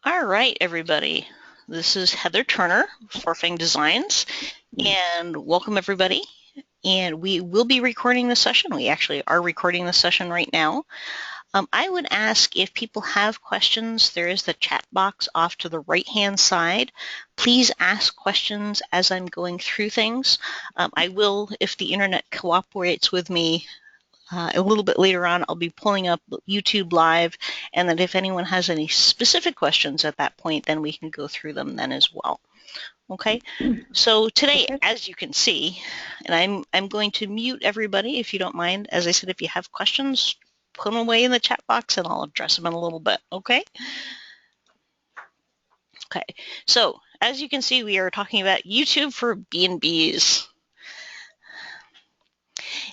All right, everybody. This is Heather Turner, Forfang Designs, and welcome everybody. And we will be recording the session. We actually are recording the session right now. I would ask if people have questions, there is the chat box off to the right-hand side. Please ask questions as I'm going through things. I will, if the internet cooperates with me, a little bit later on, I'll be pulling up YouTube Live, and then if anyone has any specific questions at that point, then we can go through them then as well. Okay, so today, as you can see, and I'm going to mute everybody if you don't mind. As I said, if you have questions, put them away in the chat box and I'll address them in a little bit, okay? Okay, so as you can see, we are talking about YouTube for B&Bs.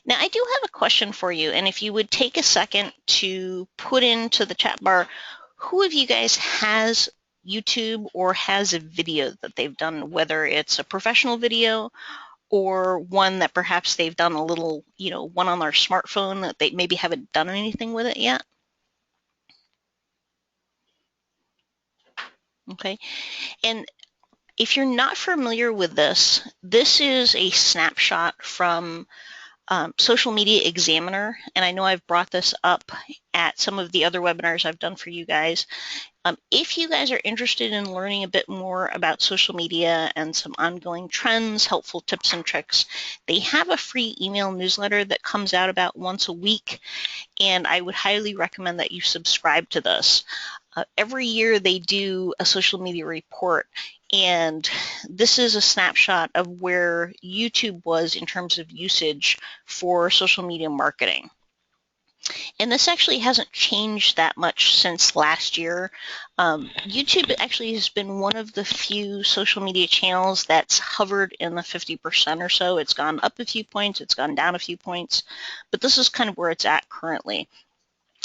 Now, I do have a question for you, and if you would take a second to put into the chat bar, who of you guys has YouTube or has a video that they've done, whether it's a professional video or one that perhaps they've done a little, one on their smartphone that they maybe haven't done anything with it yet? Okay, and if you're not familiar with this, this is a snapshot from Social Media Examiner, and I know I've brought this up at some of the other webinars I've done for you guys. If you guys are interested in learning a bit more about social media and some ongoing trends, helpful tips and tricks, they have a free email newsletter that comes out about once a week, and I would highly recommend that you subscribe to this. Every year they do a social media report, and this is a snapshot of where YouTube was in terms of usage for social media marketing. And this actually hasn't changed that much since last year. YouTube actually has been one of the few social media channels that's hovered in the 50% or so. It's gone up a few points, it's gone down a few points, but this is kind of where it's at currently.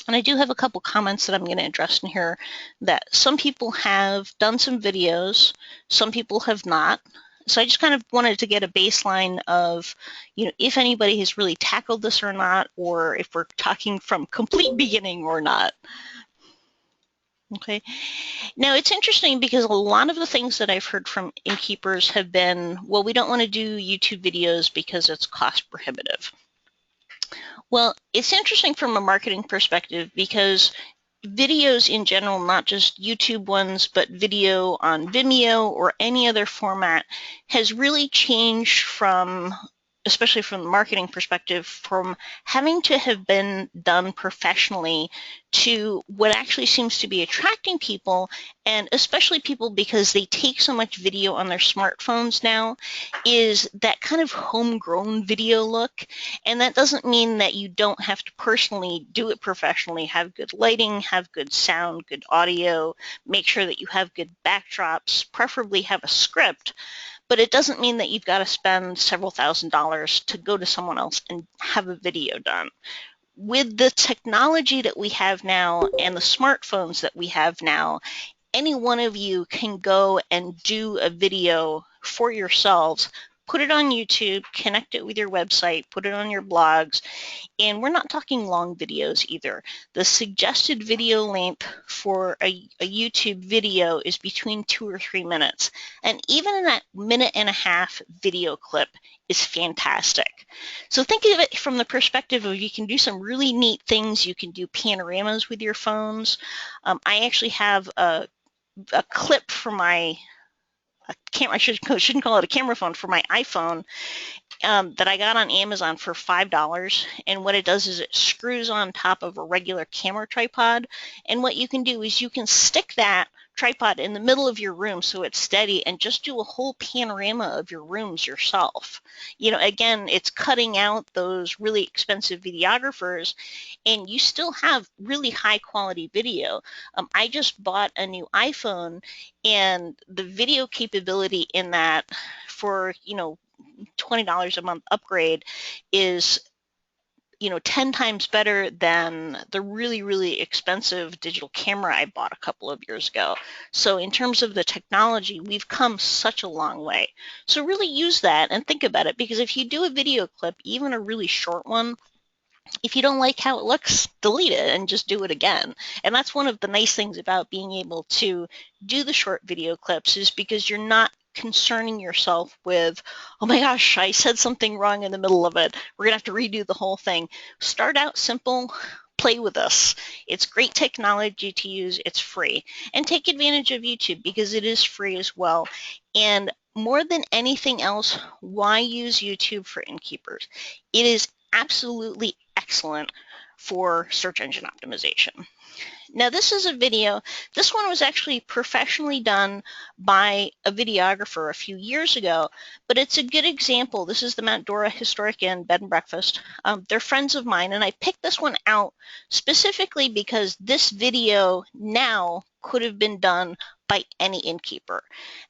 And I do have a couple comments that I'm going to address in here that some people have done some videos, some people have not. So I just kind of wanted to get a baseline of, if anybody has really tackled this or not, or if we're talking from complete beginning or not. Okay. Now it's interesting because a lot of the things that I've heard from innkeepers have been, well, we don't want to do YouTube videos because it's cost prohibitive. Well, it's interesting from a marketing perspective because videos in general, not just YouTube ones, but video on Vimeo or any other format, has really changed from, especially from the marketing perspective, from having to have been done professionally to what actually seems to be attracting people, and especially people because they take so much video on their smartphones now, is that kind of homegrown video look. And that doesn't mean that you don't have to personally do it professionally, have good lighting, have good sound, good audio, make sure that you have good backdrops, preferably have a script. But it doesn't mean that you've got to spend several $1,000s to go to someone else and have a video done. With the technology that we have now and the smartphones that we have now, any one of you can go and do a video for yourselves, put it on YouTube, connect it with your website, put it on your blogs, and we're not talking long videos either. The suggested video length for a YouTube video is between 2 or 3 minutes, and even in that 1.5-minute video clip is fantastic. So think of it from the perspective of you can do some really neat things. You can do panoramas with your phones. I actually have a clip for my camera, I shouldn't call it a camera phone, for my iPhone that I got on Amazon for $5. And what it does is it screws on top of a regular camera tripod. And what you can do is you can stick that tripod in the middle of your room so it's steady and just do a whole panorama of your rooms yourself. Again, it's cutting out those really expensive videographers, and you still have really high quality video. I just bought a new iPhone, and the video capability in that for, $20 a month upgrade is 10 times better than the really, really expensive digital camera I bought a couple of years ago. So in terms of the technology, we've come such a long way. So really use that and think about it, because if you do a video clip, even a really short one, If you don't like how it looks, delete it and just do it again. And that's one of the nice things about being able to do the short video clips, is because you're not concerning yourself with, oh my gosh, I said something wrong in the middle of it. We're going to have to redo the whole thing. Start out simple. Play with this. It's great technology to use. It's free. And take advantage of YouTube because it is free as well. And more than anything else, why use YouTube for innkeepers? It is absolutely excellent for search engine optimization. Now this is a video, this one was actually professionally done by a videographer a few years ago, but it's a good example. This is the Mount Dora Historic Inn Bed and Breakfast. They're friends of mine, and I picked this one out specifically because this video now could have been done by any innkeeper.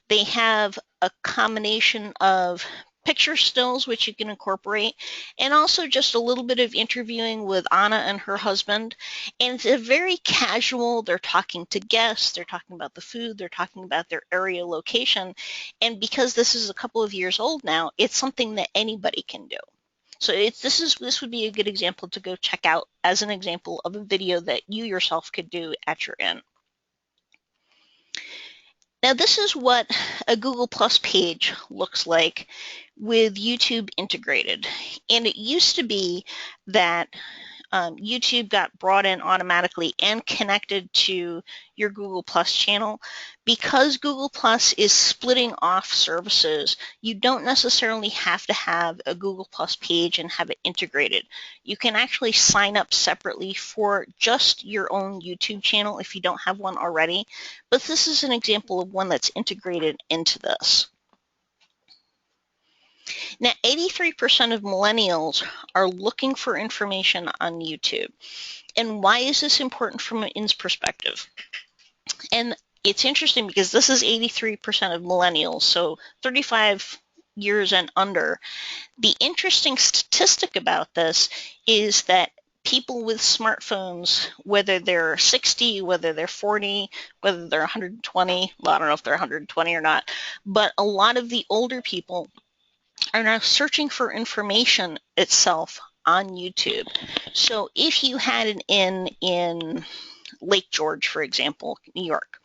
They have a combination of picture stills, which you can incorporate, and also just a little bit of interviewing with Anna and her husband. And it's a very casual, they're talking to guests, they're talking about the food, they're talking about their area location. And because this is a couple of years old now, it's something that anybody can do. So this would be a good example to go check out as an example of a video that you yourself could do at your inn. Now this is what a Google Plus page looks like with YouTube integrated. And it used to be that YouTube got brought in automatically and connected to your Google Plus channel. Because Google Plus is splitting off services, you don't necessarily have to have a Google Plus page and have it integrated. You can actually sign up separately for just your own YouTube channel if you don't have one already. But this is an example of one that's integrated into this. Now, 83% of millennials are looking for information on YouTube. And why is this important from an IN's perspective? And it's interesting because this is 83% of millennials, so 35 years and under. The interesting statistic about this is that people with smartphones, whether they're 60, whether they're 40, whether they're 120, well, I don't know if they're 120 or not, but a lot of the older people are now searching for information itself on YouTube. So if you had an inn in Lake George, for example, New York,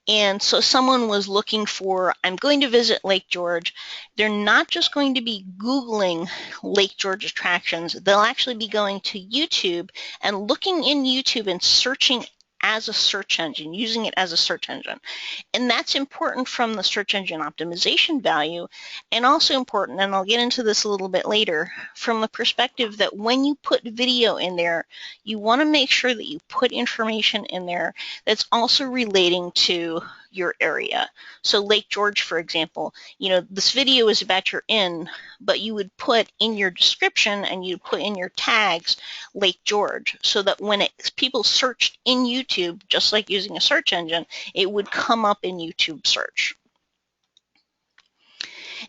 and so someone was looking for, I'm going to visit Lake George, they're not just going to be Googling Lake George attractions, they'll actually be going to YouTube and looking in YouTube and searching as a search engine, using it as a search engine. And that's important from the search engine optimization value, and also important, and I'll get into this a little bit later, from the perspective that when you put video in there, you want to make sure that you put information in there that's also relating to your area. So Lake George, for example, this video is about your inn, but you would put in your description and you put in your tags Lake George, so that when people searched in YouTube, just like using a search engine, it would come up in YouTube search.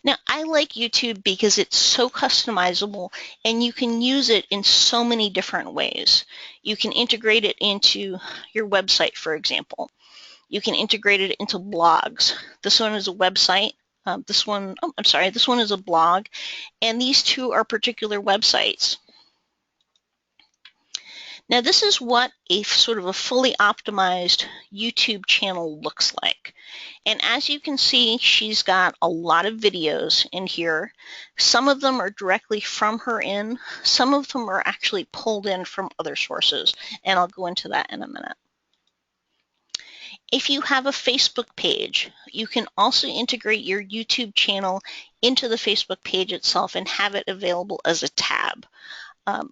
Now, I like YouTube because it's so customizable and you can use it in so many different ways. You can integrate it into your website, for example. You can integrate it into blogs. This one is a website. This one is a blog. And these two are particular websites. Now this is what a sort of a fully optimized YouTube channel looks like. And as you can see, she's got a lot of videos in here. Some of them are directly from her inn. Some of them are actually pulled in from other sources. And I'll go into that in a minute. If you have a Facebook page, you can also integrate your YouTube channel into the Facebook page itself and have it available as a tab.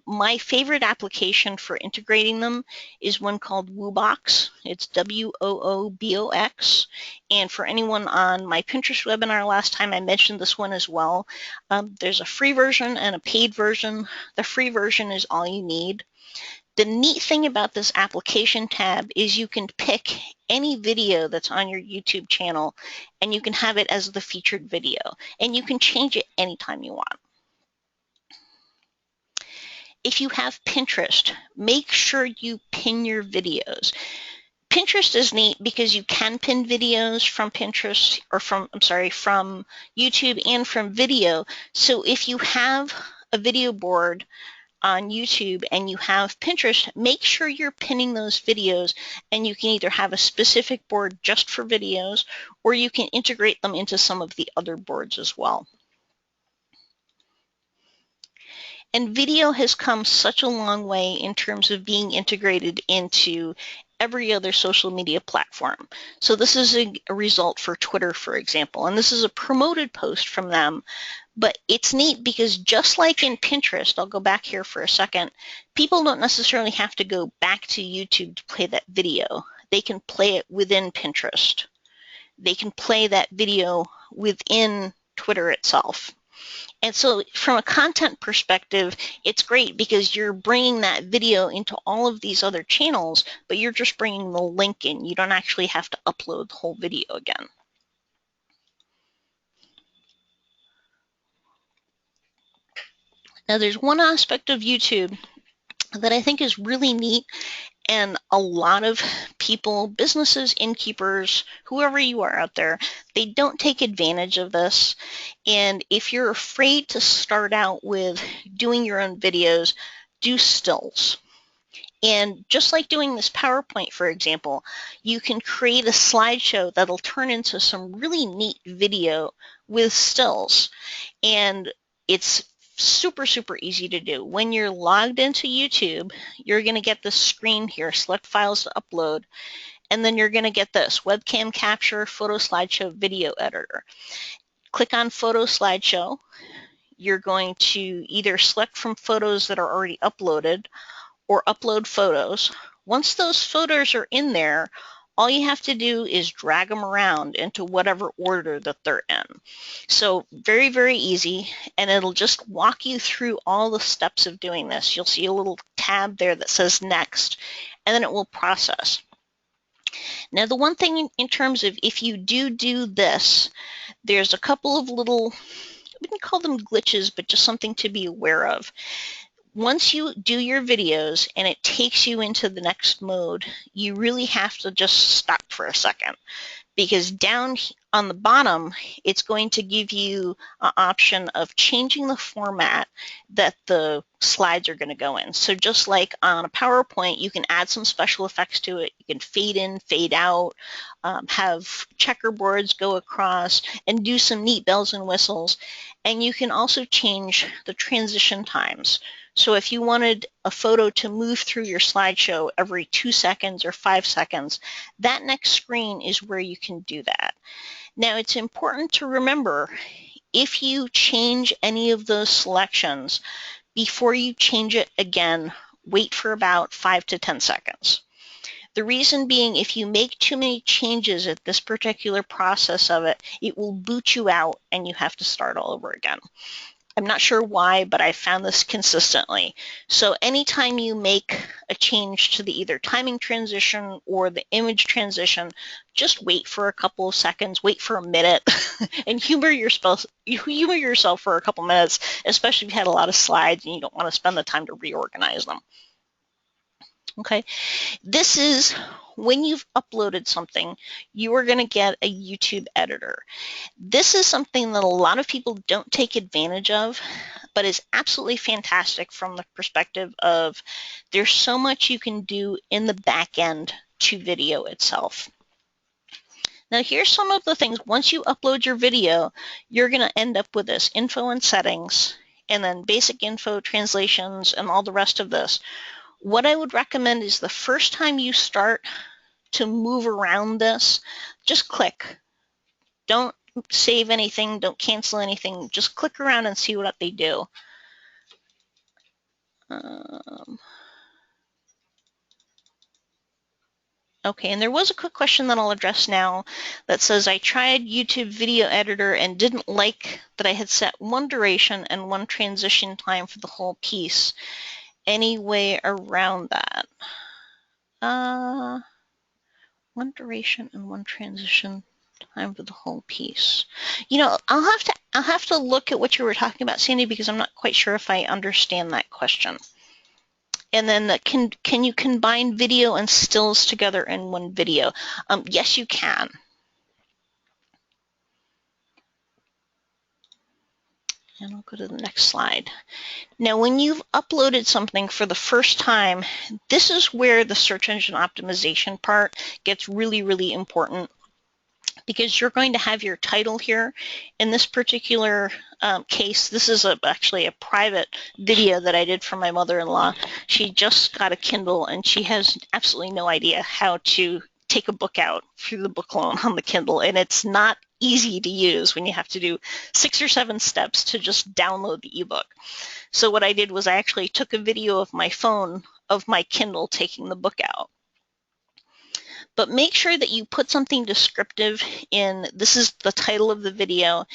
My favorite application for integrating them is one called Woobox. It's W-O-O-B-O-X. And for anyone on my Pinterest webinar last time, I mentioned this one as well. There's a free version and a paid version. The free version is all you need. The neat thing about this application tab is you can pick any video that's on your YouTube channel and you can have it as the featured video. And you can change it anytime you want. If you have Pinterest, make sure you pin your videos. Pinterest is neat because you can pin videos from Pinterest or from YouTube and from video. So if you have a video board on YouTube and you have Pinterest, make sure you're pinning those videos, and you can either have a specific board just for videos, or you can integrate them into some of the other boards as well. And video has come such a long way in terms of being integrated into every other social media platform. So this is a result for Twitter, for example, and this is a promoted post from them. But it's neat because just like in Pinterest, I'll go back here for a second, people don't necessarily have to go back to YouTube to play that video. They can play it within Pinterest. They can play that video within Twitter itself. And so from a content perspective, it's great because you're bringing that video into all of these other channels, but you're just bringing the link in. You don't actually have to upload the whole video again. Now, there's one aspect of YouTube that I think is really neat, and a lot of people, businesses, innkeepers, whoever you are out there, they don't take advantage of this. And if you're afraid to start out with doing your own videos, do stills. And just like doing this PowerPoint, for example, you can create a slideshow that'll turn into some really neat video with stills. And it's super, super easy to do. When you're logged into YouTube, you're going to get this screen here, select files to upload, and then you're going to get this webcam capture, photo slideshow, video editor. Click on photo slideshow. You're going to either select from photos that are already uploaded or upload photos. Once those photos are in there, all you have to do is drag them around into whatever order that they're in. So very, very easy, and it'll just walk you through all the steps of doing this. You'll see a little tab there that says next, and then it will process. Now, the one thing in terms of if you do this, there's a couple of little, we can call them glitches, but just something to be aware of. Once you do your videos and it takes you into the next mode, you really have to just stop for a second, because down on the bottom, it's going to give you an option of changing the format that the slides are going to go in. So just like on a PowerPoint, you can add some special effects to it. You can fade in, fade out, have checkerboards go across, and do some neat bells and whistles. And you can also change the transition times. So if you wanted a photo to move through your slideshow every 2 seconds or 5 seconds, that next screen is where you can do that. Now, it's important to remember, if you change any of those selections, before you change it again, wait for about 5 to 10 seconds. The reason being, if you make too many changes at this particular process of it, it will boot you out and you have to start all over again. I'm not sure why, but I found this consistently. So anytime you make a change to the either timing transition or the image transition, just wait for a couple of seconds, wait for a minute, and humor yourself for a couple minutes, especially if you had a lot of slides and you don't want to spend the time to reorganize them. Okay, this is when you've uploaded something, you are going to get a YouTube editor. This is something that a lot of people don't take advantage of, but is absolutely fantastic from the perspective of there's so much you can do in the back end to video itself. Now, here's some of the things. Once you upload your video, you're going to end up with this info and settings, and then basic info, translations, and all the rest of this. What I would recommend is the first time you start to move around this, just click. Don't save anything, don't cancel anything, just click around and see what they do. Okay, and there was a quick question that I'll address now that says, I tried YouTube video editor and didn't like that I had set one duration and one transition time for the whole piece. Any way around that? One duration and one transition time for the whole piece. You know, I'll have to look at what you were talking about, Sandy, because I'm not quite sure if I understand that question. And then can you combine video and stills together in one video? Yes, you can. And I'll go to the next slide. Now, when you've uploaded something for the first time, this is where the search engine optimization part gets really, really important, because you're going to have your title here. In this particular case, this is actually a private video that I did for my mother-in-law. She just got a Kindle and she has absolutely no idea how to take a book out through the book loan on the Kindle, and it's not easy to use when you have to do 6 or 7 steps to just download the ebook. So what I did was I actually took a video of my phone of my Kindle taking the book out. But make sure that you put something descriptive in. This is the title of the video.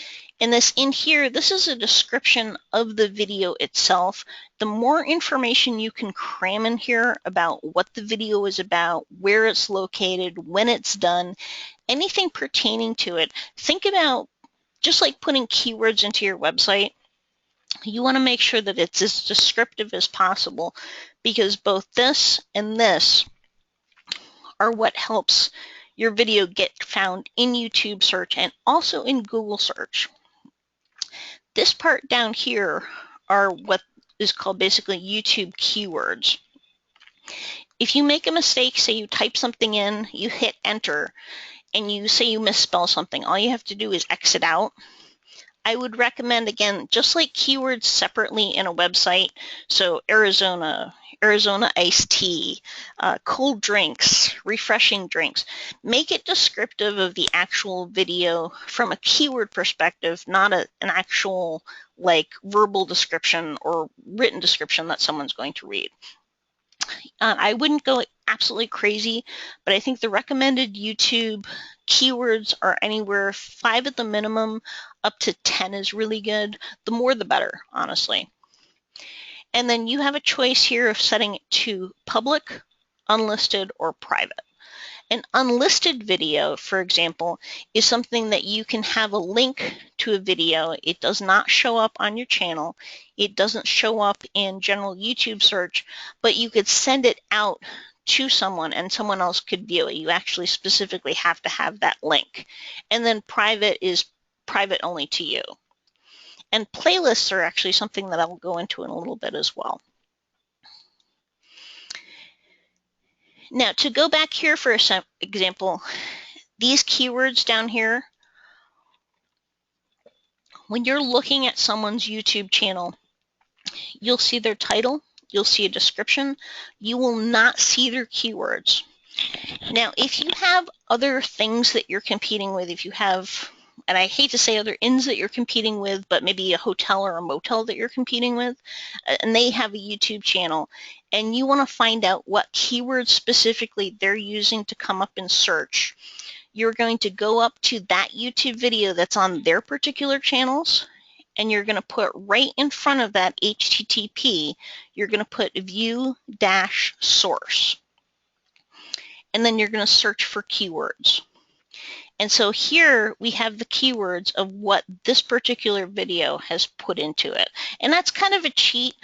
And this in here, this is a description of the video itself. The more information you can cram in here about what the video is about, where it's located, when it's done, anything pertaining to it, think about just like putting keywords into your website. You want to make sure that it's as descriptive as possible, because both this and this are what helps your video get found in YouTube search and also in Google search. This part down here are what is called basically YouTube keywords. If you make a mistake, say you type something in, you hit enter, and you say you misspell something, all you have to do is exit out. I would recommend, again, just like keywords separately in a website, so Arizona iced tea, cold drinks, refreshing drinks, make it descriptive of the actual video from a keyword perspective, not an actual like verbal description or written description that someone's going to read. I wouldn't go absolutely crazy, but I think the recommended YouTube keywords are anywhere 5 at the minimum, up to 10 is really good. The more the better, honestly. And then you have a choice here of setting it to public, unlisted, or private. An unlisted video, for example, is something that you can have a link to a video. It does not show up on your channel. It doesn't show up in general YouTube search, but you could send it out to someone and someone else could view it. You actually specifically have to have that link. And then private is private only to you. And playlists are actually something that I'll go into in a little bit as well. Now, to go back here for an example, these keywords down here, when you're looking at someone's YouTube channel, you'll see their title, you'll see a description, you will not see their keywords. Now, if you have other things that you're competing with, if you have, and I hate to say other inns that you're competing with, but maybe a hotel or a motel that you're competing with, and they have a YouTube channel, and you want to find out what keywords specifically they're using to come up in search, you're going to go up to that YouTube video that's on their particular channels, and you're going to put right in front of that HTTP, you're going to put view-source. And then you're going to search for keywords. And so here we have the keywords of what this particular video has put into it. And that's kind of a cheat,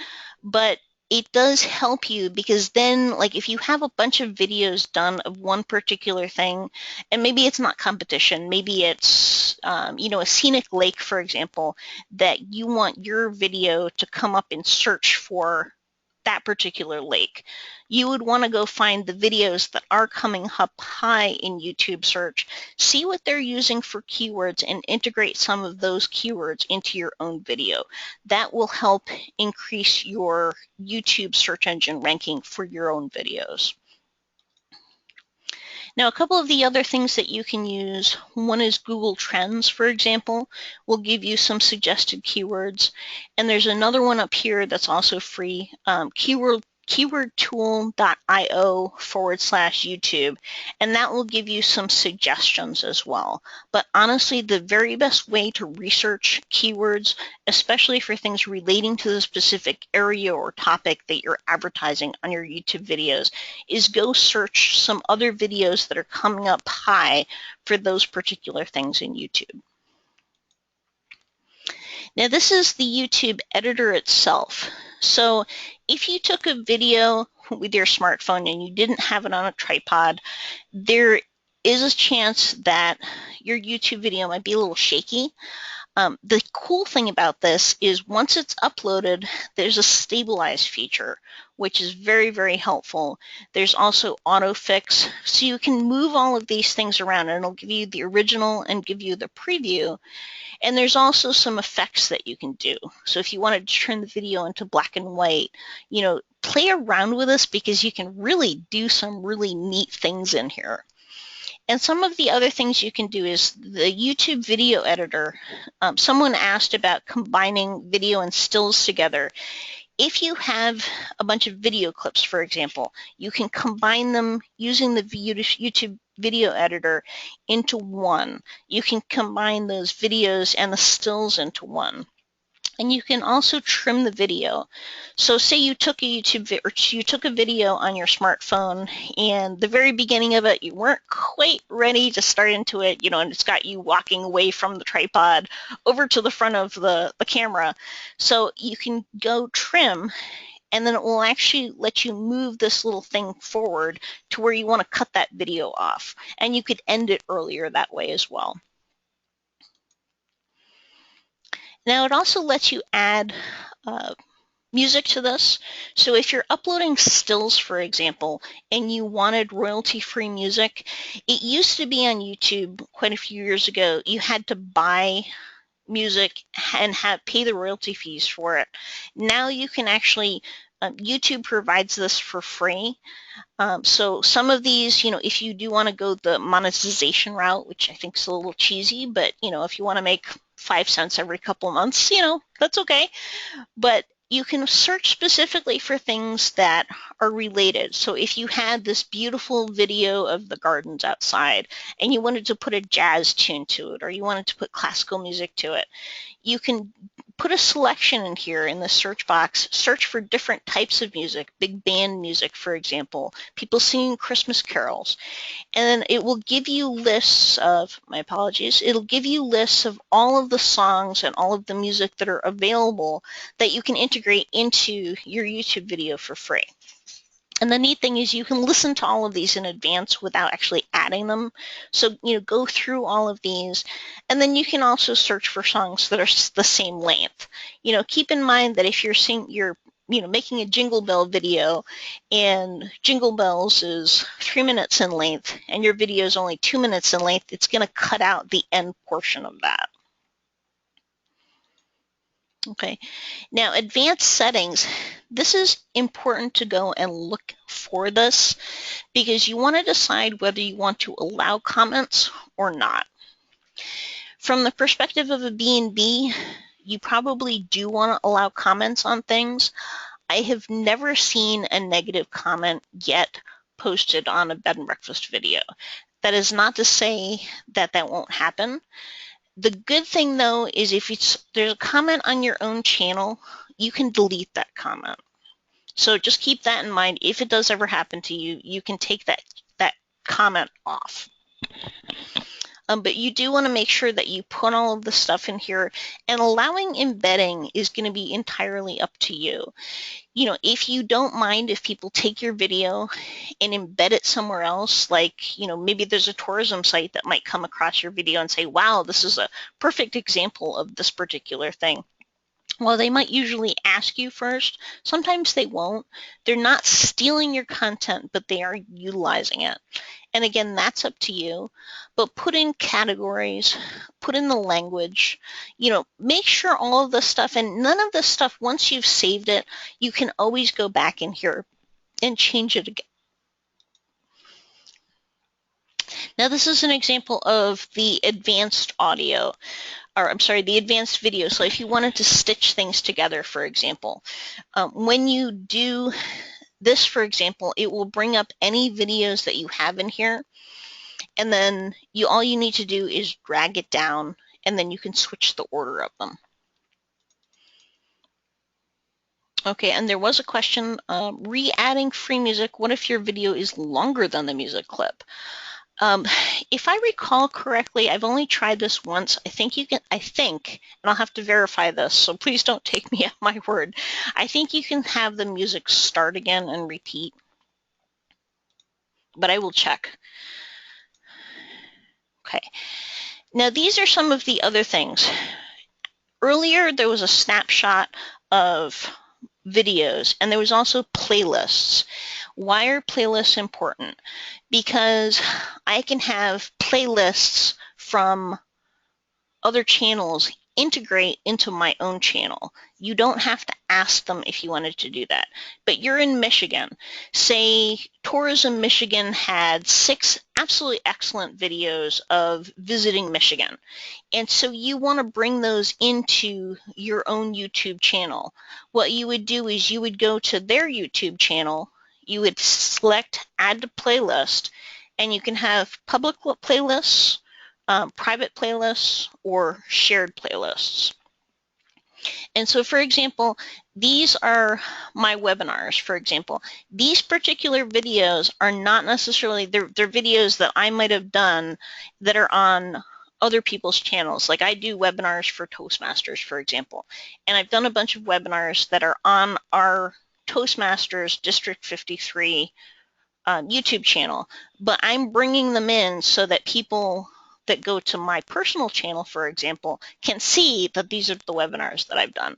but it does help you, because then, like, if you have a bunch of videos done of one particular thing, and maybe it's not competition, maybe it's, you know, a scenic lake, for example, that you want your video to come up in search for that particular lake, you would want to go find the videos that are coming up high in YouTube search, see what they're using for keywords, and integrate some of those keywords into your own video. That will help increase your YouTube search engine ranking for your own videos. Now, a couple of the other things that you can use, one is Google Trends, for example, will give you some suggested keywords. And there's another one up here that's also free, keywordtool.io/YouTube, and that will give you some suggestions as well. But honestly, the very best way to research keywords, especially for things relating to the specific area or topic that you're advertising on your YouTube videos, is go search some other videos that are coming up high for those particular things in YouTube. Now, this is the YouTube editor itself. So if you took a video with your smartphone and you didn't have it on a tripod, there is a chance that your YouTube video might be a little shaky. The cool thing about this is once it's uploaded, there's a stabilize feature, which is very, very helpful. There's also autofix, so you can move all of these things around, and it'll give you the original and give you the preview. And there's also some effects that you can do. So if you wanted to turn the video into black and white, you know, play around with this because you can really do some really neat things in here. And some of the other things you can do is the YouTube video editor. Someone asked about combining video and stills together. If you have a bunch of video clips, for example, you can combine them using the YouTube video editor into one. You can combine those videos and the stills into one. And you can also trim the video. So say you took a you took a video on your smartphone, and the very beginning of it, you weren't quite ready to start into it, you know, and it's got you walking away from the tripod over to the front of the camera. So you can go trim, and then it will actually let you move this little thing forward to where you want to cut that video off. And you could end it earlier that way as well. Now it also lets you add music to this. So if you're uploading stills, for example, and you wanted royalty-free music, it used to be on YouTube quite a few years ago, you had to buy music and pay the royalty fees for it. Now you can actually, YouTube provides this for free. So some of these, you know, if you do want to go the monetization route, which I think is a little cheesy, but, you know, if you want to make 5 cents every couple months, you know, that's okay. But you can search specifically for things that are related. So if you had this beautiful video of the gardens outside and you wanted to put a jazz tune to it, or you wanted to put classical music to it, you can put a selection in here in the search box, search for different types of music, big band music, for example, people singing Christmas carols. And then it will give you lists of, my apologies, it'll give you lists of all of the songs and all of the music that are available that you can integrate into your YouTube video for free. And the neat thing is you can listen to all of these in advance without actually adding them. So, you know, go through all of these, and then you can also search for songs that are the same length. You know, keep in mind that if you're making a Jingle Bell video, and Jingle Bells is 3 minutes in length, and your video is only 2 minutes in length, it's going to cut out the end portion of that. Okay, now advanced settings. This is important to go and look for this because you want to decide whether you want to allow comments or not. From the perspective of a B&B, you probably do want to allow comments on things. I have never seen a negative comment yet posted on a bed and breakfast video. That is not to say that that won't happen. The good thing, though, is if there's a comment on your own channel, you can delete that comment. So just keep that in mind. If it does ever happen to you, you can take that comment off. But you do want to make sure that you put all of the stuff in here, and allowing embedding is going to be entirely up to you. You know, if you don't mind if people take your video and embed it somewhere else, like, you know, maybe there's a tourism site that might come across your video and say, wow, this is a perfect example of this particular thing. Well, they might usually ask you first. Sometimes they won't. They're not stealing your content, but they are utilizing it. And again, that's up to you. But put in categories, put in the language, you know, make sure all of the stuff, and none of the stuff, once you've saved it, you can always go back in here and change it again. Now, this is an example of the advanced audio, or I'm sorry, the advanced video. So if you wanted to stitch things together, for example, when you do this, for example, it will bring up any videos that you have in here, and then all you need to do is drag it down, and then you can switch the order of them. Okay, and there was a question, re-adding free music, what if your video is longer than the music clip? If I recall correctly, I've only tried this once. I think, and I'll have to verify this, so please don't take me at my word. I think you can have the music start again and repeat, but I will check. Okay, now these are some of the other things. earlier there was a snapshot of videos, and there was also playlists. Why are playlists important? Because I can have playlists from other channels integrate into my own channel. You don't have to ask them if you wanted to do that. But you're in Michigan. Say Tourism Michigan had 6 absolutely excellent videos of visiting Michigan. And so you want to bring those into your own YouTube channel. What you would do is you would go to their YouTube channel, you would select add to playlist, and you can have public playlists, private playlists, or shared playlists. And so, for example, these are my webinars, for example. These particular videos are not necessarily, they're videos that I might have done that are on other people's channels. Like I do webinars for Toastmasters, for example, and I've done a bunch of webinars that are on our Toastmasters District 53 YouTube channel, but I'm bringing them in so that people that go to my personal channel, for example, can see that these are the webinars that I've done.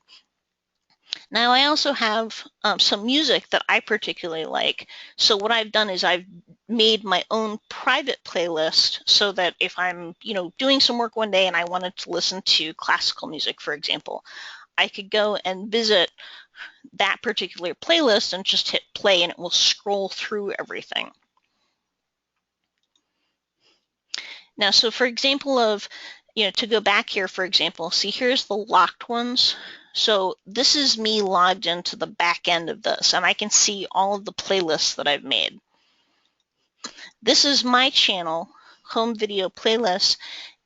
Now, I also have some music that I particularly like. So what I've done is I've made my own private playlist so that if I'm, doing some work one day and I wanted to listen to classical music, for example, I could go and visit that particular playlist and just hit play and it will scroll through everything. Now, so for example to go back here, for example, see here's the locked ones. So this is me logged into the back end of this, and I can see all of the playlists that I've made. This is my channel, home video playlists,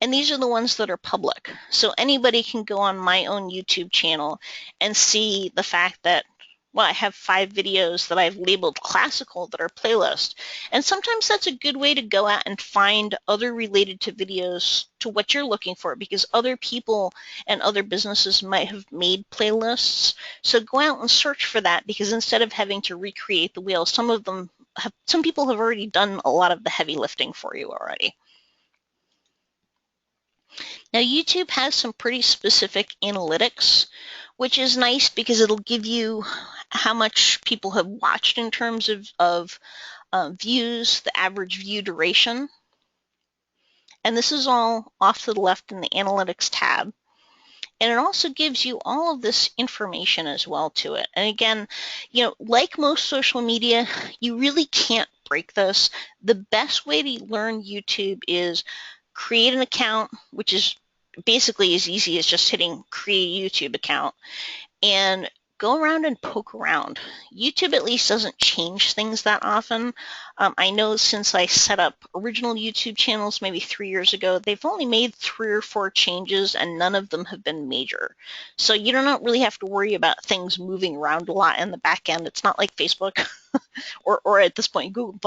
and these are the ones that are public. So anybody can go on my own YouTube channel and see the fact that, well, I have 5 videos that I've labeled classical that are playlists. And sometimes that's a good way to go out and find other related to videos to what you're looking for, because other people and other businesses might have made playlists. So go out and search for that, because instead of having to recreate the wheel, some people have already done a lot of the heavy lifting for you already. Now, YouTube has some pretty specific analytics, which is nice because it'll give you how much people have watched in terms of views, the average view duration. And this is all off to the left in the analytics tab. And it also gives you all of this information as well to it. And again, like most social media, you really can't break this. The best way to learn YouTube is create an account, which is basically as easy as just hitting create a YouTube account, and go around and poke around. YouTube at least doesn't change things that often. I know since I set up original YouTube channels maybe 3 years ago, they've only made 3 or 4 changes and none of them have been major. So you don't really have to worry about things moving around a lot in the back end. It's not like Facebook or at this point Google+.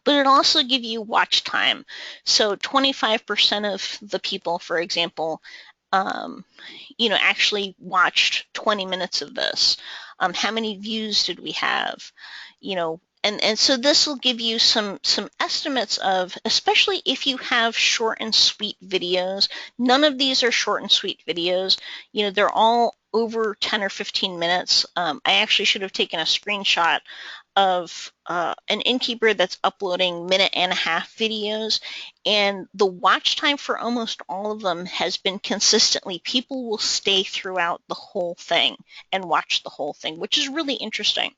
But it also gives you watch time. So 25% of the people, for example, actually watched 20 minutes of this. How many views did we have? And so this will give you some estimates of, especially if you have short and sweet videos. None of these are short and sweet videos. They're all over 10 or 15 minutes. I actually should have taken a screenshot of an innkeeper that's uploading 1.5-minute videos, and the watch time for almost all of them has been consistently, people will stay throughout the whole thing and watch the whole thing, which is really interesting.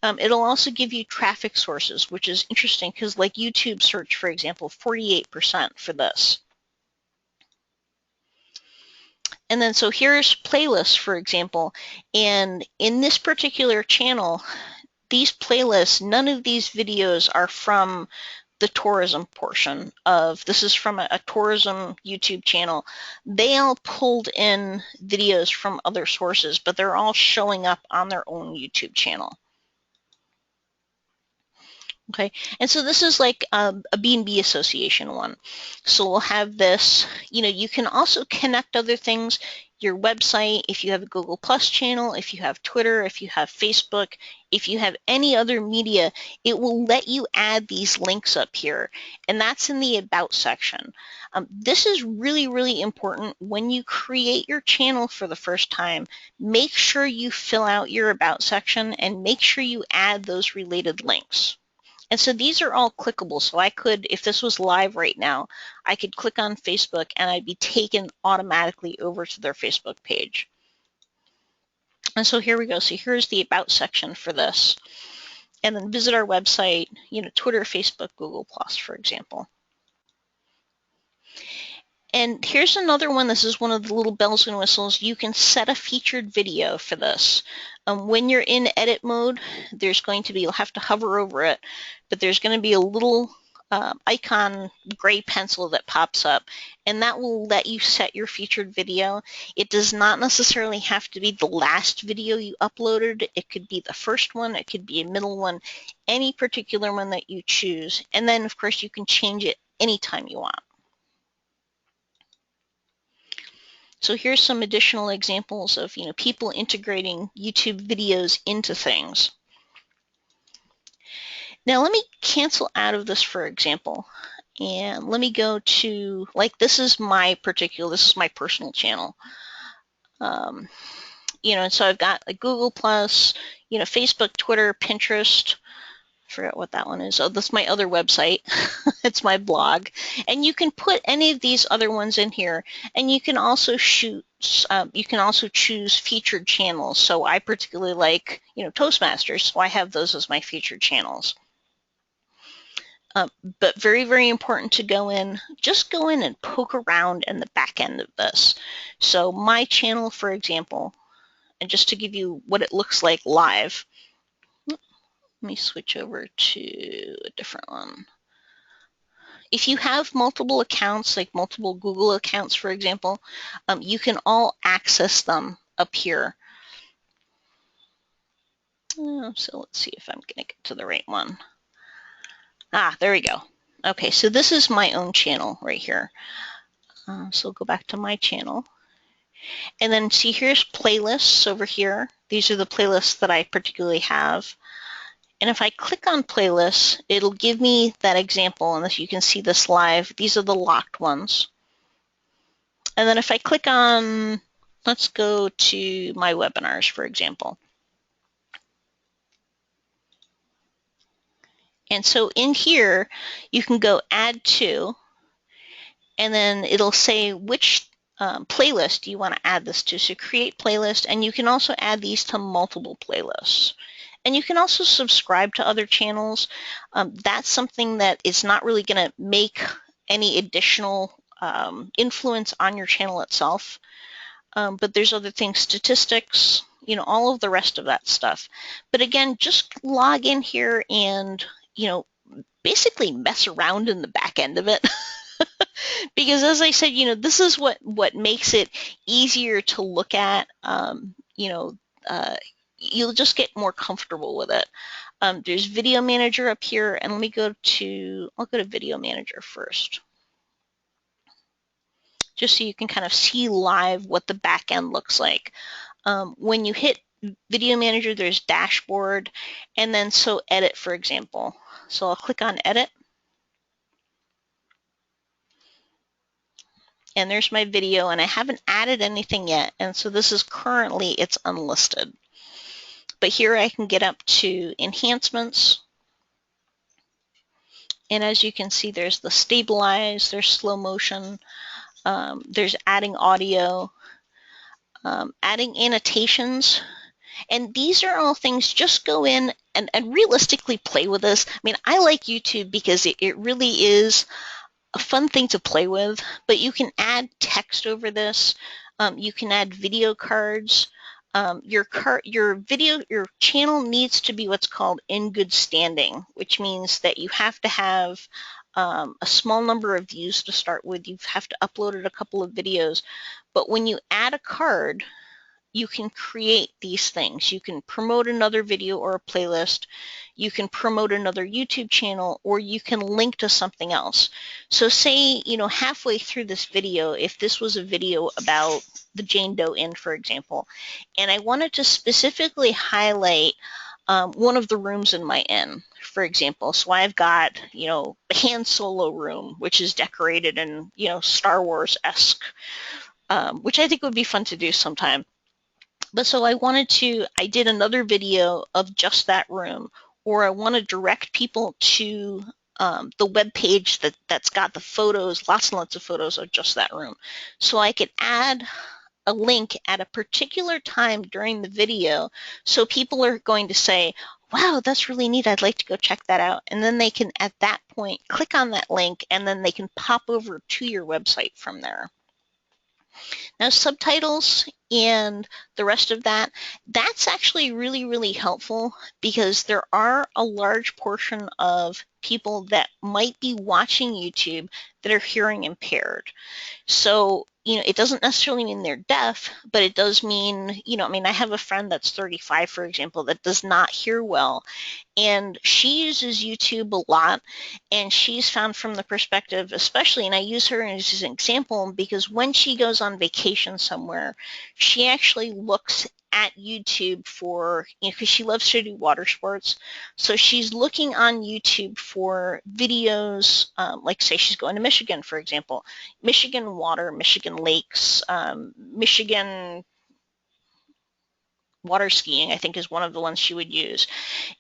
It'll also give you traffic sources, which is interesting because like YouTube search, for example, 48% for this. And then so here's playlists, for example, and in this particular channel, these playlists, none of these videos are from the tourism portion of, this is from a tourism YouTube channel. They all pulled in videos from other sources, but they're all showing up on their own YouTube channel. Okay, and so this is like a B&B association one. So we'll have this, you can also connect other things. your website, if you have a Google Plus channel, if you have Twitter, if you have Facebook, if you have any other media, it will let you add these links up here, and that's in the About section. This is really, really important when you create your channel for the first time. Make sure you fill out your About section and make sure you add those related links. And so these are all clickable. So I could, if this was live right now, I could click on Facebook and I'd be taken automatically over to their Facebook page. And so here we go. So here's the About section for this. And then visit our website, Twitter, Facebook, Google+, for example. And here's another one. This is one of the little bells and whistles. You can set a featured video for this. When you're in edit mode, there's going to be, you'll have to hover over it, but there's going to be a little icon, gray pencil that pops up, and that will let you set your featured video. It does not necessarily have to be the last video you uploaded. It could be the first one, it could be a middle one, any particular one that you choose. And then, of course, you can change it anytime you want. So here's some additional examples of people integrating YouTube videos into things. Now let me cancel out of this, for example, and let me go to, like, this is my personal channel. And so I've got like Google+, Facebook, Twitter, Pinterest. I forgot what that one is. Oh, that's my other website. It's my blog. And you can put any of these other ones in here, and you can also choose featured channels. So I particularly like, Toastmasters, so I have those as my featured channels. But very, very important to just go in and poke around in the back end of this. So my channel, for example, and just to give you what it looks like live, let me switch over to a different one. If you have multiple accounts, like multiple Google accounts, for example, you can all access them up here. So let's see if I'm going to get to the right one. There we go. Okay, so this is my own channel right here. So go back to my channel. And then see, here's playlists over here. These are the playlists that I particularly have. And if I click on playlists, it'll give me that example. And if you can see this live, these are the locked ones. And then if I click on, let's go to my webinars, for example. And so in here, you can go add to, and then it'll say which playlist do you want to add this to. So create playlist, and you can also add these to multiple playlists. And you can also subscribe to other channels. That's something that is not really going to make any additional influence on your channel itself. But there's other things, statistics, all of the rest of that stuff. But again, just log in here and, basically mess around in the back end of it. Because as I said, this is what makes it easier to look at. You'll just get more comfortable with it. There's Video Manager up here, and I'll go to Video Manager first, just so you can kind of see live what the back end looks like. When you hit Video Manager, there's Dashboard, and then Edit, for example. So I'll click on Edit. And there's my video, and I haven't added anything yet, and so this is currently, it's unlisted. But here I can get up to enhancements, and as you can see, there's the stabilize, there's slow motion, there's adding audio, adding annotations, and these are all things. Just go in and realistically play with this. I mean, I like YouTube because it really is a fun thing to play with, but you can add text over this. You can add video cards. Your channel needs to be what's called in good standing, which means that you have to have a small number of views to start with. You have to upload a couple of videos. But when you add a card, you can create these things. You can promote another video or a playlist, you can promote another YouTube channel, or you can link to something else. So say, halfway through this video, if this was a video about the Jane Doe Inn, for example, and I wanted to specifically highlight one of the rooms in my inn, for example. So I've got, the Han Solo room, which is decorated in, Star Wars-esque, which I think would be fun to do sometime. But so I did another video of just that room, or I want to direct people to the web page that's got the photos, lots and lots of photos of just that room. So I could add a link at a particular time during the video, so people are going to say, wow, that's really neat, I'd like to go check that out. And then they can, at that point, click on that link, and then they can pop over to your website from there. Now, subtitles and the rest of that's actually really, really helpful, because there are a large portion of people that might be watching YouTube that are hearing impaired. So, it doesn't necessarily mean they're deaf, but it does mean, I have a friend that's 35, for example, that does not hear well, and she uses YouTube a lot, and she's found from the perspective, especially, and I use her as an example, because when she goes on vacation somewhere, she actually looks at YouTube for, because she loves to do water sports, so she's looking on YouTube for videos, like say she's going to Michigan, for example, Michigan water, Michigan lakes, Michigan water skiing, I think, is one of the ones she would use.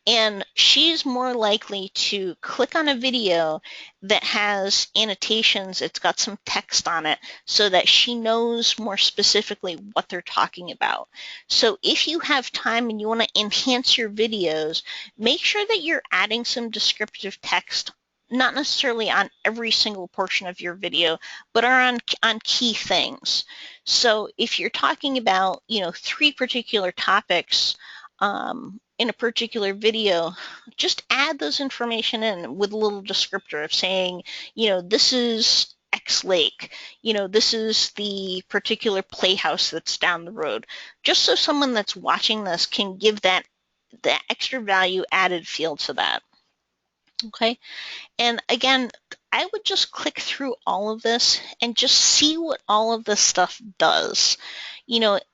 And she's more likely to click on a video that has annotations, it's got some text on it, so that she knows more specifically what they're talking about. So if you have time and you want to enhance your videos, make sure that you're adding some descriptive text, not necessarily on every single portion of your video, but are on key things. So if you're talking about, 3 particular topics in a particular video, just add those information in with a little descriptor of saying, this is X lake, this is the particular playhouse that's down the road, just so someone that's watching this can give that extra value added feel to that. Okay, and again, I would just click through all of this and just see what all of this stuff does.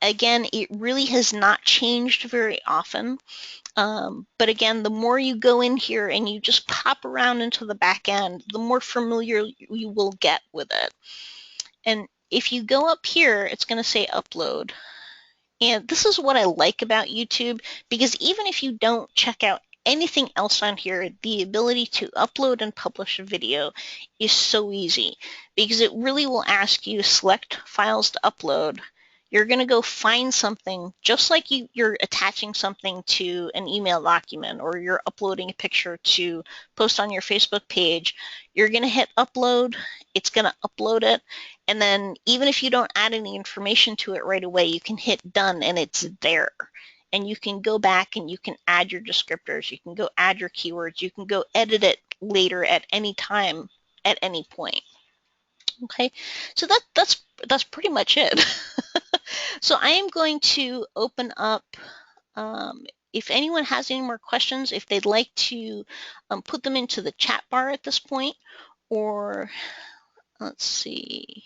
Again, it really has not changed very often. But again, the more you go in here and you just pop around into the back end, the more familiar you will get with it. And if you go up here, it's going to say upload. And this is what I like about YouTube, because even if you don't check out anything else on here, the ability to upload and publish a video is so easy, because it really will ask you to select files to upload. You're going to go find something, just like you're attaching something to an email document, or you're uploading a picture to post on your Facebook page. You're going to hit upload, it's going to upload it, and then even if you don't add any information to it right away, you can hit done and it's there. And you can go back and you can add your descriptors, you can go add your keywords, you can go edit it later at any time, at any point. Okay, so that's pretty much it. So I am going to open up, if anyone has any more questions, if they'd like to put them into the chat bar at this point, or let's see.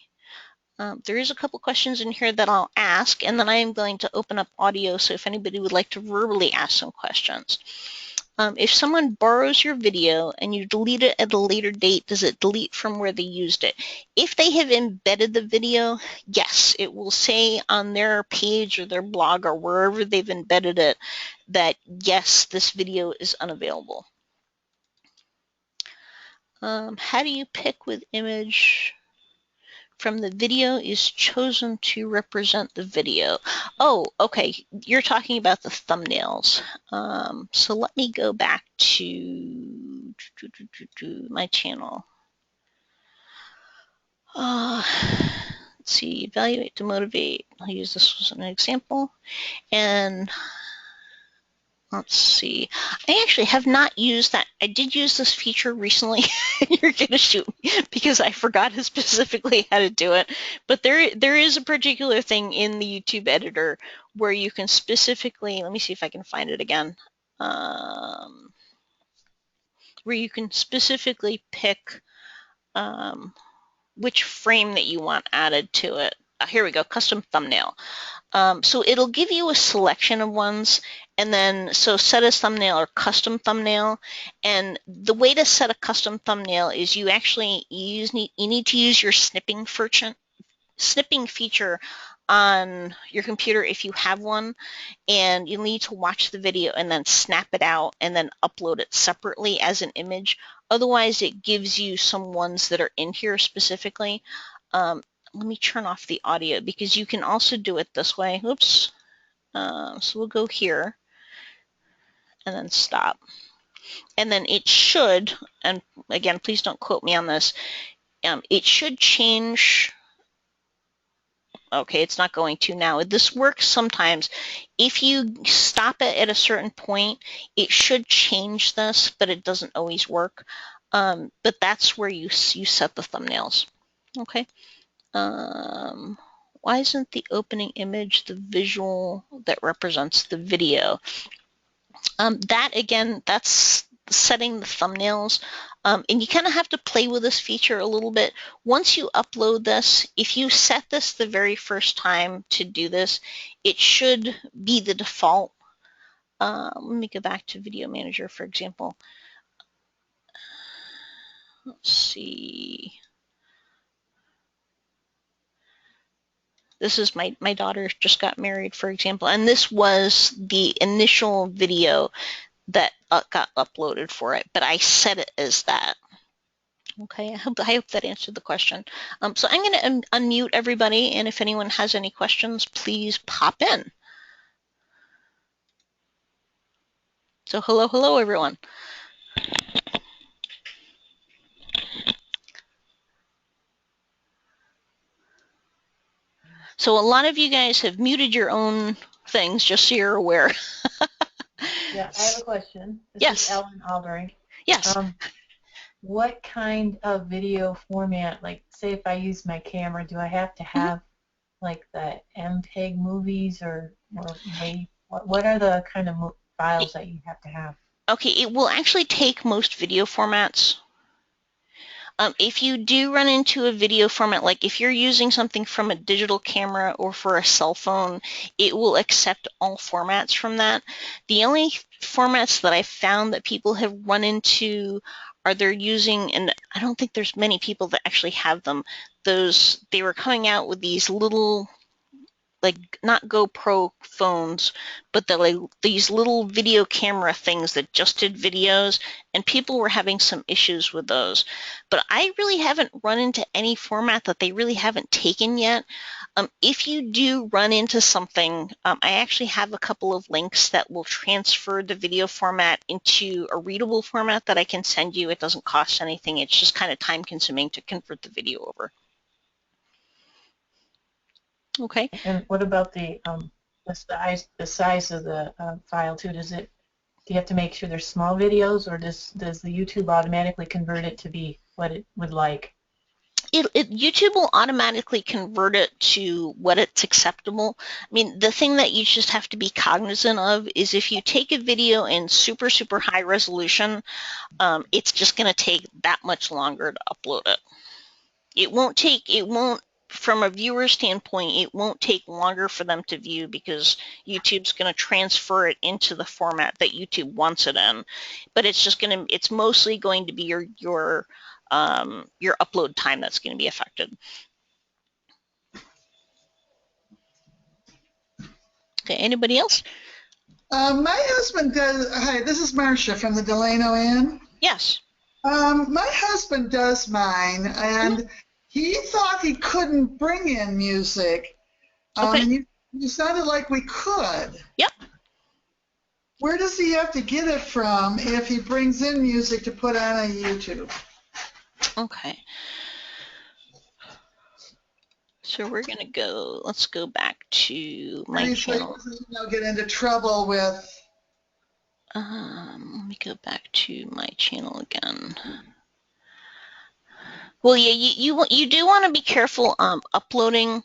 There is a couple questions in here that I'll ask, and then I am going to open up audio, so if anybody would like to verbally ask some questions. If someone borrows your video and you delete it at a later date, does it delete from where they used it? If they have embedded the video, yes, it will say on their page or their blog or wherever they've embedded it that, yes, this video is unavailable. How do you pick with image from the video is chosen to represent the video? Oh, okay, you're talking about the thumbnails. So let me go back to my channel. Let's see, evaluate to motivate. I'll use this as an example. And Let's see. I actually have not used that. I did use this feature recently. You're gonna shoot me because I forgot specifically how to do it. But there is a particular thing in the YouTube editor where you can specifically, let me see if I can find it again, where you can specifically pick which frame that you want added to it. Here we go, custom thumbnail. So it'll give you a selection of ones, and then so set as thumbnail or custom thumbnail. And the way to set a custom thumbnail is you actually need to use your snipping feature on your computer if you have one, and you need to watch the video and then snap it out and then upload it separately as an image. Otherwise, it gives you some ones that are in here specifically. Let me turn off the audio because you can also do it this way. Oops. So we'll go here and then stop. And then it should, and again, please don't quote me on this, it should change. Okay, it's not going to now. This works sometimes. If you stop it at a certain point, it should change this, but it doesn't always work. But that's where you set the thumbnails. Okay. Why isn't the opening image the visual that represents the video? That again, that's setting the thumbnails. And you kind of have to play with this feature a little bit. Once you upload this, if you set this the very first time to do this, it should be the default. Let me go back to Video Manager, for example. Let's see. This is my daughter just got married, for example, and this was the initial video that got uploaded for it, but I set it as that. Okay, I hope that answered the question. So I'm going to unmute everybody, and if anyone has any questions, please pop in. So hello, everyone. So a lot of you guys have muted your own things, just so you're aware. Yeah, I have a question. This Yes. is Ellen Aldering. Yes. What kind of video format, like say if I use my camera, do I have to have like the MPEG movies or WAV? What are the kind of files that you have to have? Okay, it will actually take most video formats. If you do run into a video format, like if you're using something from a digital camera or for a cell phone, it will accept all formats from that. The only formats that I found that people have run into are they're using, and I don't think there's many people that actually have them, they were coming out with these little, like not GoPro phones, but these little video camera things that just did videos, and people were having some issues with those. But I really haven't run into any format that they really haven't taken yet. If you do run into something, I actually have a couple of links that will transfer the video format into a readable format that I can send you. It doesn't cost anything. It's just kind of time consuming to convert the video over. Okay. And what about the size of the file too? Do you have to make sure they're small videos, or does the YouTube automatically convert it to be what it would like? YouTube will automatically convert it to what it's acceptable. I mean, the thing that you just have to be cognizant of is if you take a video in super high resolution, it's just going to take that much longer to upload it. It won't, from a viewer standpoint, it won't take longer for them to view because YouTube's going to transfer it into the format that YouTube wants it in. But it's mostly going to be your upload time that's going to be affected. Okay, anybody else? My husband does. Hi, this is Marcia from the Delano Inn. Yes. My husband does mine, and he thought he couldn't bring in music. Okay. And you sounded like we could. Yep. Where does he have to get it from if he brings in music to put on YouTube? Okay. So we're gonna go. Let's go back to my channel. So he doesn't, get into trouble with Let me go back to my channel again. Well, yeah, you do want to be careful uploading,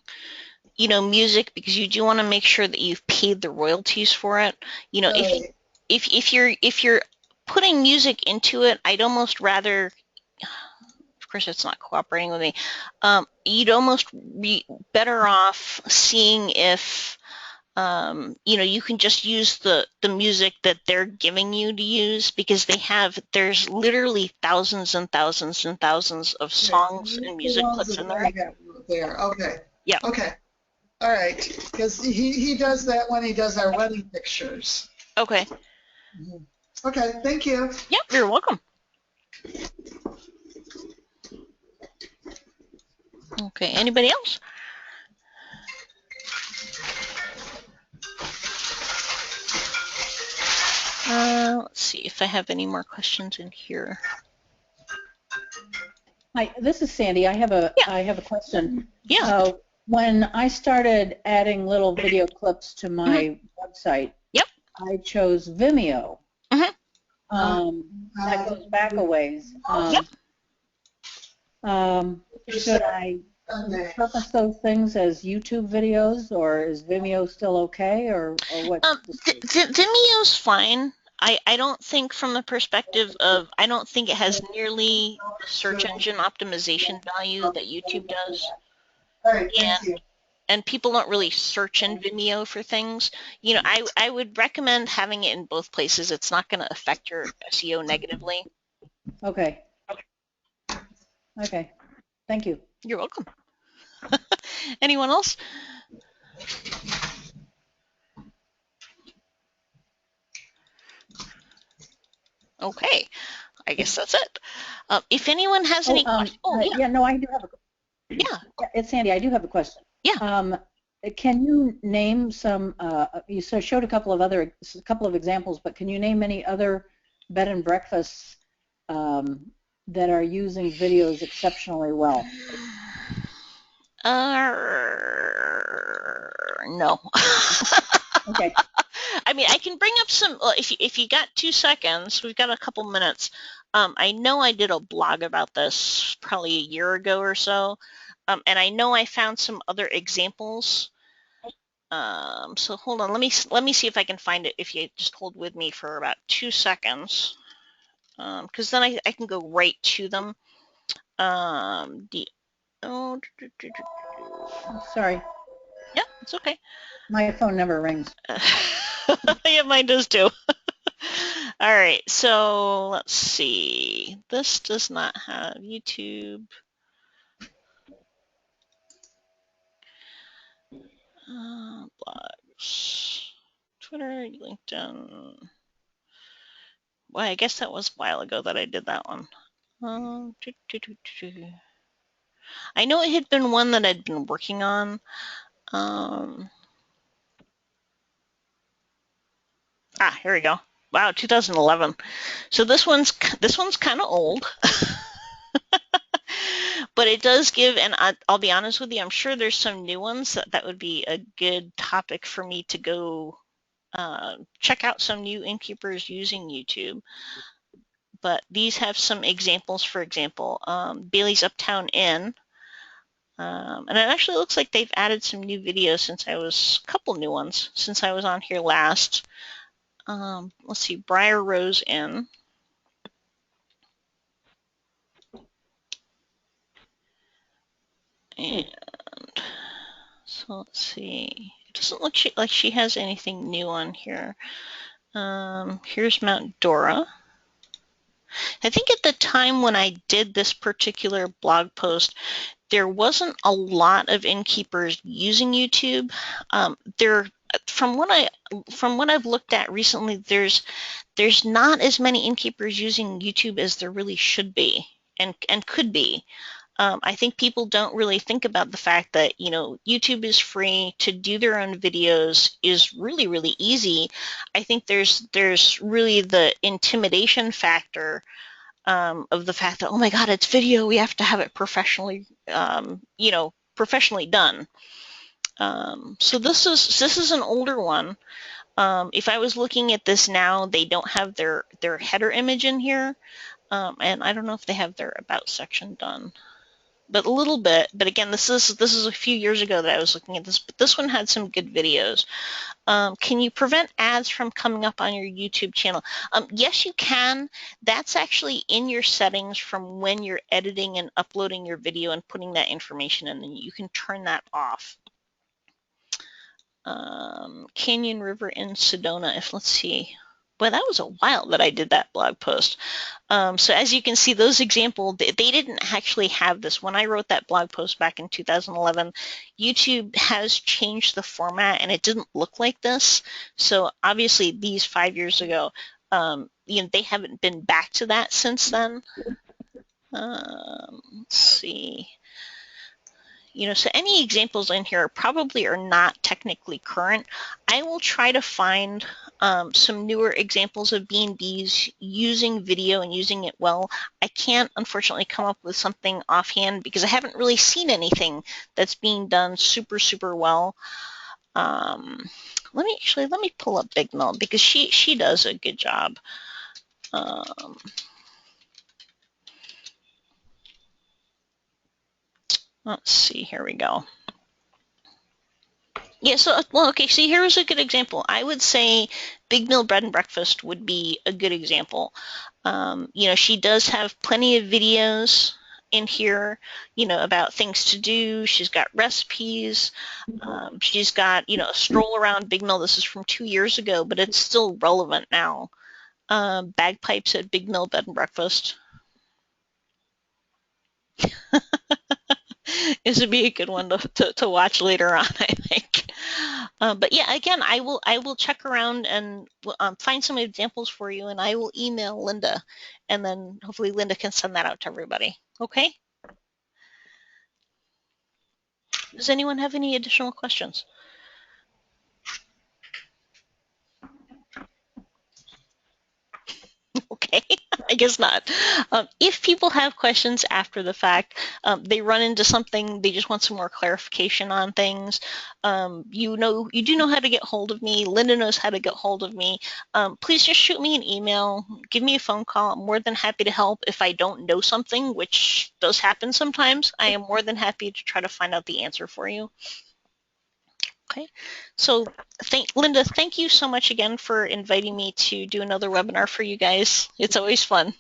music, because you do want to make sure that you've paid the royalties for it. Right. If you're putting music into it, I'd almost rather, of course, it's not cooperating with me. You'd almost be better off seeing if you can just use the music that they're giving you to use, because there's literally thousands and thousands and thousands of songs and music clips in there. Okay. Yeah. Okay. All right. Because he does that when he does our wedding pictures. Okay. Okay. Thank you. Yep. You're welcome. Okay. Anybody else? Let's see if I have any more questions in here. Hi, this is Sandy. I have a question. Yeah. When I started adding little video clips to my website, Yep. I chose Vimeo. That goes back a ways. Yep. Should I repurpose those things as YouTube videos, or is Vimeo still okay, or what? Vimeo's fine. I don't think, from the perspective of, I don't think it has nearly the search engine optimization value that YouTube does. All right, thank you. And people don't really search in Vimeo for things. I would recommend having it in both places. It's not going to affect your SEO negatively. Okay. Okay. Thank you. You're welcome. Anyone else? Okay, I guess that's it. If anyone has any questions, yeah, no, I do have a. Yeah, it's Sandy. I do have a question. Yeah. Can you name some? You showed a couple of examples, but can you name any other bed and breakfasts that are using videos exceptionally well? No. Okay. I mean, I can bring up some. If you got 2 seconds, we've got a couple minutes. I know I did a blog about this probably a year ago or so, and I know I found some other examples. So hold on, let me see if I can find it. If you just hold with me for about 2 seconds, because then I can go right to them. Sorry. Yeah, it's okay. My phone never rings. Yeah, mine does too. All right, so let's see. This does not have YouTube. Blogs, Twitter, LinkedIn. Well, I guess that was a while ago that I did that one. I know it had been one that I'd been working on. Here we go. Wow, 2011. So this one's kind of old. But it does give, and I'll be honest with you, I'm sure there's some new ones that would be a good topic for me to go check out some new innkeepers using YouTube. But these have some examples. For example, Bailey's Uptown Inn. And it actually looks like they've added some new videos since a couple new ones since I was on here last. Let's see, Briar Rose Inn. And so let's see. It doesn't look like she has anything new on here. Here's Mount Dora. I think at the time when I did this particular blog post, there wasn't a lot of innkeepers using YouTube. From what I've looked at recently, there's not as many innkeepers using YouTube as there really should be and could be. I think people don't really think about the fact that, YouTube is free. To do their own videos is really, really easy. I think there's really the intimidation factor of the fact that, oh my God, it's video. We have to have it professionally, professionally done. So this is an older one. If I was looking at this now, they don't have their header image in here, and I don't know if they have their about section done, but a little bit. But again, this is a few years ago that I was looking at this, but this one had some good videos. Can you prevent ads from coming up on your YouTube channel? Yes, you can. That's actually in your settings from when you're editing and uploading your video and putting that information in, and you can turn that off. Canyon River in Sedona, let's see. Boy, that was a while that I did that blog post. So as you can see, those examples, they didn't actually have this. When I wrote that blog post back in 2011, YouTube has changed the format and it didn't look like this. So obviously these 5 years ago, they haven't been back to that since then. Let's see. So any examples in here probably are not technically current. I will try to find some newer examples of B&Bs using video and using it well. I can't, unfortunately, come up with something offhand because I haven't really seen anything that's being done super, super well. Let me pull up Big Mill because she does a good job. Let's see, here we go. Yeah, so here's a good example. I would say Big Mill Bread and Breakfast would be a good example. She does have plenty of videos in here, about things to do. She's got recipes. She's got, a stroll around Big Mill. This is from 2 years ago, but it's still relevant now. Bagpipes at Big Mill Bed and Breakfast. This would be a good one to watch later on, I think. But yeah, again, I will check around and find some examples for you, and I will email Linda, and then hopefully Linda can send that out to everybody. Okay? Does anyone have any additional questions? Okay, I guess not. If people have questions after the fact, they run into something, they just want some more clarification on things, you do know how to get hold of me. Linda knows how to get hold of me. Please just shoot me an email, give me a phone call. I'm more than happy to help. If I don't know something, which does happen sometimes, I am more than happy to try to find out the answer for you. Okay, so Linda, thank you so much again for inviting me to do another webinar for you guys. It's always fun.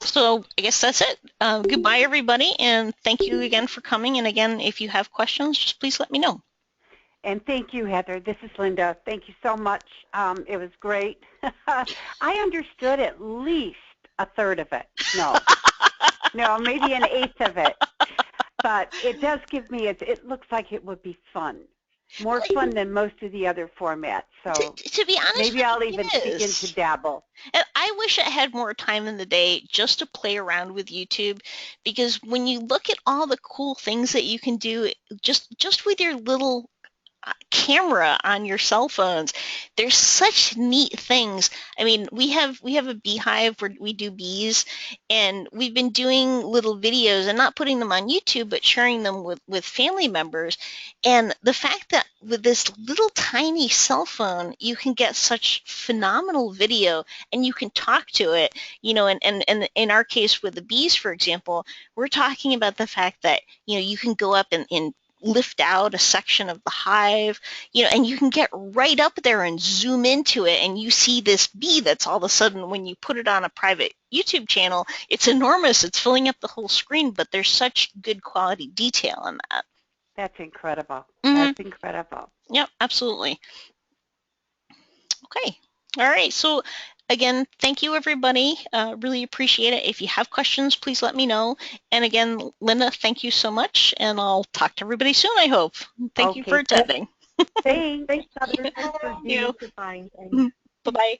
So I guess that's it. Goodbye, everybody, and thank you again for coming. And again, if you have questions, just please let me know. And thank you, Heather. This is Linda. Thank you so much. It was great. I understood at least a third of it. No, no, maybe an eighth of it. But it does give me, it looks like it would be fun. More fun than most of the other formats. So to be honest, maybe I'll even begin to dabble. I wish I had more time in the day just to play around with YouTube, because when you look at all the cool things that you can do just with your little camera on your cell phones, there's such neat things. I mean, we have a beehive where we do bees, and we've been doing little videos and not putting them on YouTube, but sharing them with family members. And the fact that with this little tiny cell phone, you can get such phenomenal video and you can talk to it, and in our case with the bees, for example, we're talking about the fact that, you can go up and lift out a section of the hive, and you can get right up there and zoom into it, and you see this bee that's all of a sudden, when you put it on a private YouTube channel, it's enormous. It's filling up the whole screen, but there's such good quality detail in that. That's incredible. That's incredible. Yep, absolutely. Okay. All right. So again, thank you, everybody. Really appreciate it. If you have questions, please let me know. And again, Linda, thank you so much. And I'll talk to everybody soon, I hope. Thank you for attending. Thanks. Thanks, Heather. Thank you. Bye-bye.